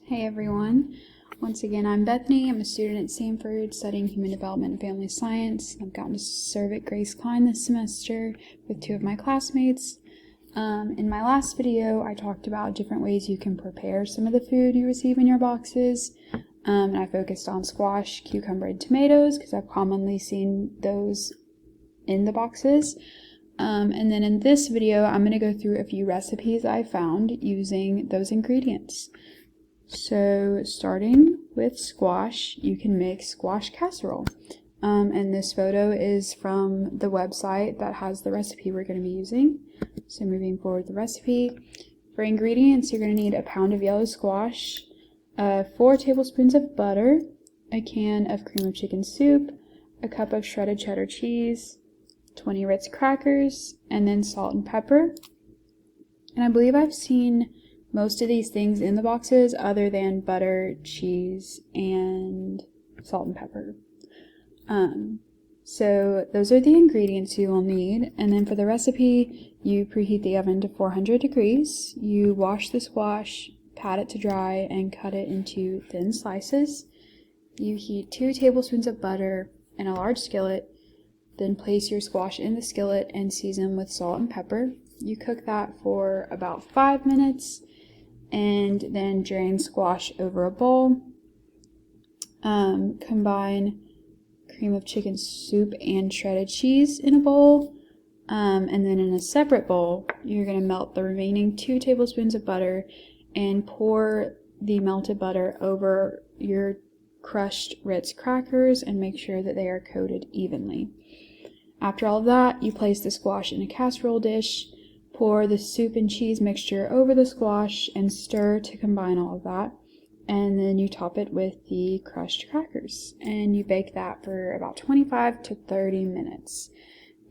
Hey everyone, once again I'm Bethany. I'm a student at Samford studying Human Development and Family Science. I've gotten to serve at Grace Klein this semester with two of my classmates. In my last video I talked about different ways you can prepare some of the food you receive in your boxes. And I focused on squash, cucumber, and tomatoes because I've commonly seen those in the boxes. And then in this video I'm going to go through a few recipes I found using those ingredients. So starting with squash, you can make squash casserole. And this photo is from the website that has the recipe we're going to be using. So moving forward the recipe. For ingredients, you're going to need a pound of yellow squash, 4 tablespoons of butter, a can of cream of chicken soup, a cup of shredded cheddar cheese, 20 Ritz crackers, and then salt and pepper. And I believe I've seen most of these things in the boxes other than butter, cheese, and salt and pepper. So those are the ingredients you will need. And then for the recipe, you preheat the oven to 400 degrees. You wash the squash, pat it to dry, and cut it into thin slices. You heat 2 tablespoons of butter in a large skillet. Then place your squash in the skillet and season with salt and pepper. You cook that for about 5 minutes. And then drain squash over a bowl. Combine cream of chicken soup and shredded cheese in a bowl. And then in a separate bowl, you're going to melt the remaining 2 tablespoons of butter and pour the melted butter over your crushed Ritz crackers and make sure that they are coated evenly. After all of that, you place the squash in a casserole dish. Pour the soup and cheese mixture over the squash and stir to combine all of that. And then you top it with the crushed crackers. And you bake that for about 25 to 30 minutes.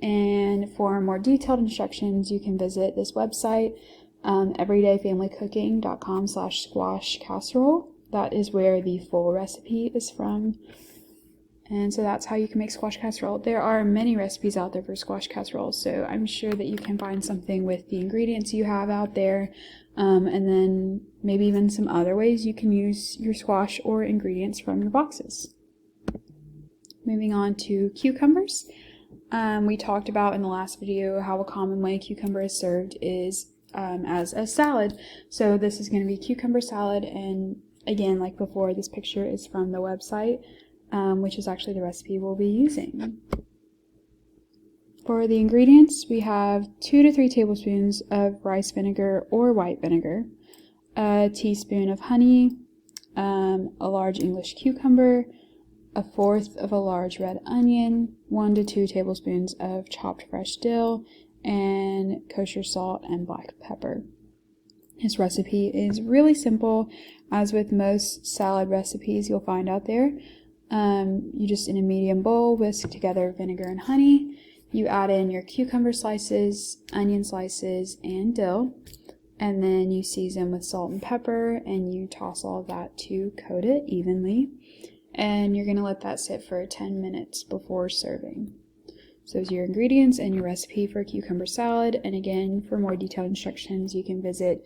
And for more detailed instructions, you can visit this website, everydayfamilycooking.com/squash casserole. That is where the full recipe is from. And so that's how you can make squash casserole. There are many recipes out there for squash casserole, so I'm sure that you can find something with the ingredients you have out there, and then maybe even some other ways you can use your squash or ingredients from your boxes. Moving on to cucumbers. We talked about in the last video how a common way cucumber is served is as a salad. So this is going to be cucumber salad, and again, like before, this picture is from the website. Which is actually the recipe we'll be using. For the ingredients, we have 2 to 3 tablespoons of rice vinegar or white vinegar, a teaspoon of honey, a large English cucumber, 1/4 of a large red onion, 1 to 2 tablespoons of chopped fresh dill, and kosher salt and black pepper. This recipe is really simple, as with most salad recipes you'll find out there. You just, in a medium bowl, whisk together vinegar and honey. You add in your cucumber slices, onion slices, and dill. And then you season with salt and pepper, and you toss all of that to coat it evenly. And you're going to let that sit for 10 minutes before serving. So those are your ingredients and your recipe for cucumber salad. And again, for more detailed instructions, you can visit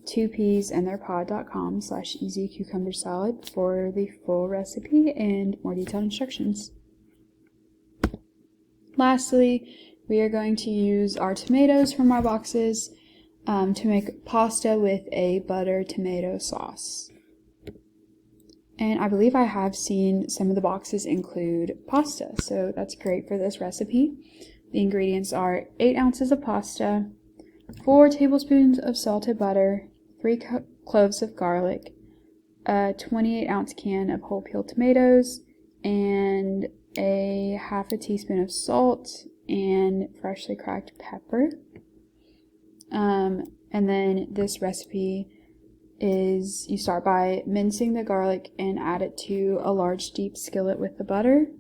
2peasandtheirpod.com/easycucumbersalad for the full recipe and more detailed instructions. Lastly, we are going to use our tomatoes from our boxes to make pasta with a butter tomato sauce. And I believe I have seen some of the boxes include pasta, so that's great for this recipe. The ingredients are 8 ounces of pasta, 4 tablespoons of salted butter, 3 cloves of garlic, a 28-ounce can of whole peeled tomatoes, and a 1/2 teaspoon of salt and freshly cracked pepper. And then this recipe is you start by mincing the garlic and add it to a large deep skillet with the butter.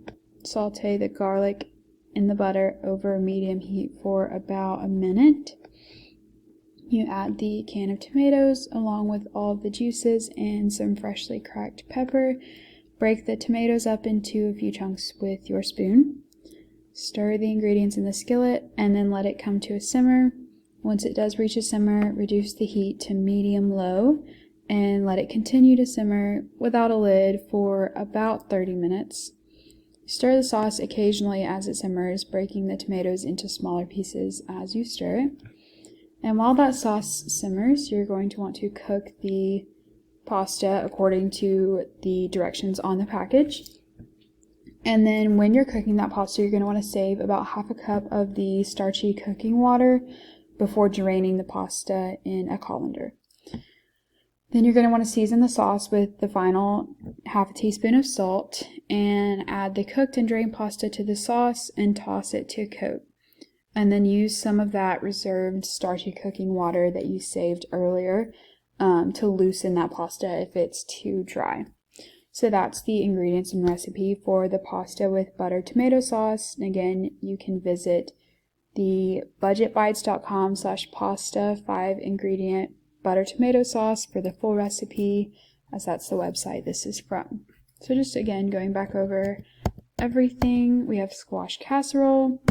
Saute the garlic in the butter over medium heat for about a minute. You add the can of tomatoes along with all of the juices and some freshly cracked pepper. Break the tomatoes up into a few chunks with your spoon. Stir the ingredients in the skillet and then let it come to a simmer. Once it does reach a simmer, reduce the heat to medium-low and let it continue to simmer without a lid for about 30 minutes. Stir the sauce occasionally as it simmers, breaking the tomatoes into smaller pieces as you stir it. And while that sauce simmers, you're going to want to cook the pasta according to the directions on the package. And then when you're cooking that pasta, you're going to want to save about half a cup of the starchy cooking water before draining the pasta in a colander. Then you're going to want to season the sauce with the final half a teaspoon of salt and add the cooked and drained pasta to the sauce and toss it to coat. And then use some of that reserved starchy cooking water that you saved earlier to loosen that pasta if it's too dry. So that's the ingredients and recipe for the pasta with buttered tomato sauce. And again, you can visit the budgetbites.com/pasta 5-ingredient butter tomato sauce for the full recipe, as that's the website this is from. So just again, going back over everything, we have squash casserole.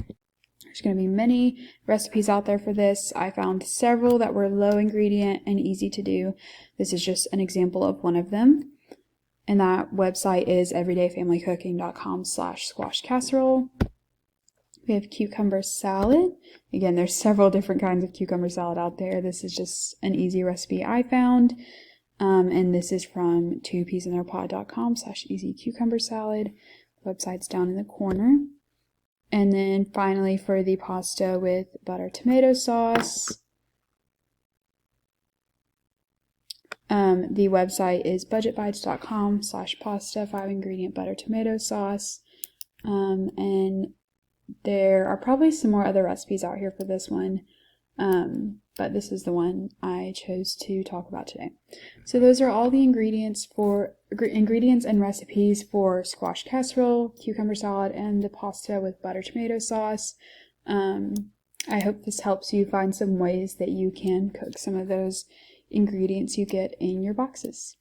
There's going to be many recipes out there for this. I found several that were low ingredient and easy to do. This is just an example of one of them. And that website is everydayfamilycooking.com/squash casserole. We have cucumber salad. Again, there's several different kinds of cucumber salad out there. This is just an easy recipe I found. And this is from 2peasintheirpot.com/easy cucumber salad. The website's down in the corner. And then finally for the pasta with butter tomato sauce, the website is budgetbites.com/pasta 5-ingredient butter tomato sauce. And there are probably some more other recipes out here for this one, but this is the one I chose to talk about today. So those are all the ingredients and recipes for squash casserole, cucumber salad, and the pasta with butter tomato sauce. I hope this helps you find some ways that you can cook some of those ingredients you get in your boxes.